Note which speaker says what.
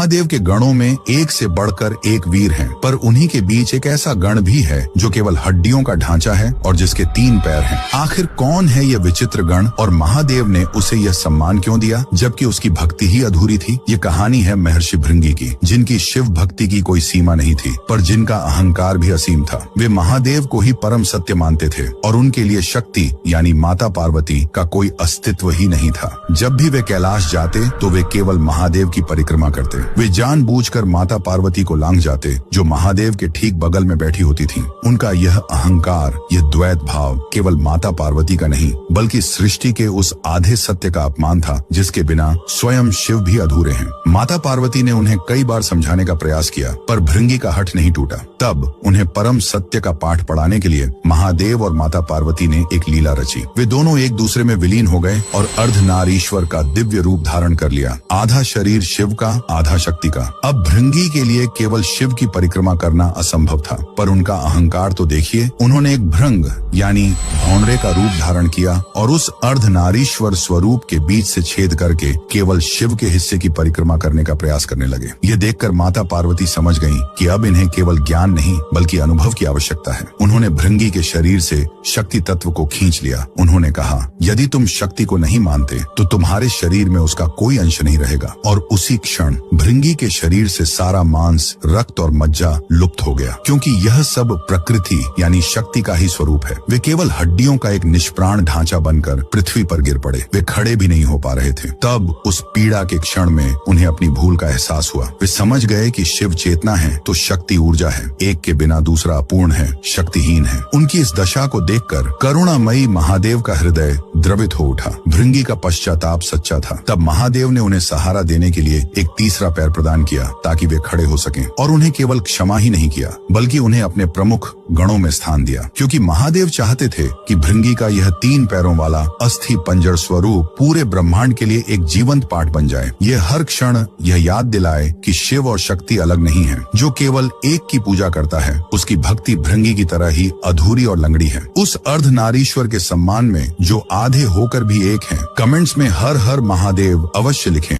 Speaker 1: महादेव के गणों में एक से बढ़कर एक वीर हैं, पर उन्हीं के बीच एक ऐसा गण भी है जो केवल हड्डियों का ढांचा है और जिसके 3 पैर हैं। आखिर कौन है यह विचित्र गण और महादेव ने उसे यह सम्मान क्यों दिया जबकि उसकी भक्ति ही अधूरी थी? ये कहानी है महर्षि भृंगी की, जिनकी शिव भक्ति की कोई सीमा नहीं थी, पर जिनका अहंकार भी असीम था। वे महादेव को ही परम सत्य मानते थे और उनके लिए शक्ति यानी माता पार्वती का कोई अस्तित्व ही नहीं था। जब भी वे कैलाश जाते तो वे केवल महादेव की परिक्रमा करते। वे जानबूझकर माता पार्वती को लांघ जाते जो महादेव के ठीक बगल में बैठी होती थी। उनका यह अहंकार, यह द्वैत भाव केवल माता पार्वती का नहीं बल्कि सृष्टि के उस आधे सत्य का अपमान था जिसके बिना स्वयं शिव भी अधूरे हैं। माता पार्वती ने उन्हें कई बार समझाने का प्रयास किया, पर भृंगी का हठ नहीं टूटा। तब उन्हें परम सत्य का पाठ पढ़ाने के लिए महादेव और माता पार्वती ने एक लीला रची। वे दोनों एक दूसरे में विलीन हो गए और अर्धनारीश्वर का दिव्य रूप धारण कर लिया, आधा शरीर शिव का, आधा शक्ति का। अब भृंगी के लिए केवल शिव की परिक्रमा करना असंभव था, पर उनका अहंकार तो देखिए। उन्होंने एक भृंग यानी भौंडरे का रूप धारण किया और उस अर्धनारीश्वर स्वरूप के बीच से छेद करके केवल शिव के हिस्से की परिक्रमा करने का प्रयास करने लगे। ये देखकर माता पार्वती समझ गईं कि अब इन्हें केवल ज्ञान नहीं बल्कि अनुभव की आवश्यकता है। उन्होंने भृंगी के शरीर से शक्ति तत्व को खींच लिया। उन्होंने कहा, यदि तुम शक्ति को नहीं मानते तो तुम्हारे शरीर में उसका कोई अंश नहीं रहेगा। और उसी क्षण भृंगी के शरीर से सारा मांस, रक्त और मज्जा लुप्त हो गया, क्योंकि यह सब प्रकृति यानी शक्ति का ही स्वरूप है। वे केवल हड्डियों का एक निष्प्राण ढांचा बनकर पृथ्वी पर गिर पड़े। वे खड़े भी नहीं हो पा रहे थे। तब उस पीड़ा के क्षण में उन्हें अपनी भूल का एहसास हुआ। वे समझ गए कि शिव चेतना है तो शक्ति ऊर्जा है, एक के बिना दूसरा अपूर्ण है, शक्तिहीन है। उनकी इस दशा को देखकर करुणामयी महादेव का हृदय द्रवित हो उठा। भृंगी का पश्चाताप सच्चा था। तब महादेव ने उन्हें सहारा देने के लिए एक तीसरा पैर प्रदान किया ताकि वे खड़े हो सकें, और उन्हें केवल क्षमा ही नहीं किया बल्कि उन्हें अपने प्रमुख गणों में स्थान दिया, क्योंकि महादेव चाहते थे कि भृंगी का यह 3 पैरों वाला अस्थि पंजर स्वरूप पूरे ब्रह्मांड के लिए एक जीवंत पाठ बन जाए। यह हर क्षण यह याद दिलाए कि शिव और शक्ति अलग नहीं है। जो केवल एक की पूजा करता है उसकी भक्ति भृंगी की तरह ही अधूरी और लंगड़ी है। उस अर्धनारीश्वर के सम्मान में जो आधे होकर भी एक हैं, कमेंट्स में हर हर महादेव अवश्य लिखें।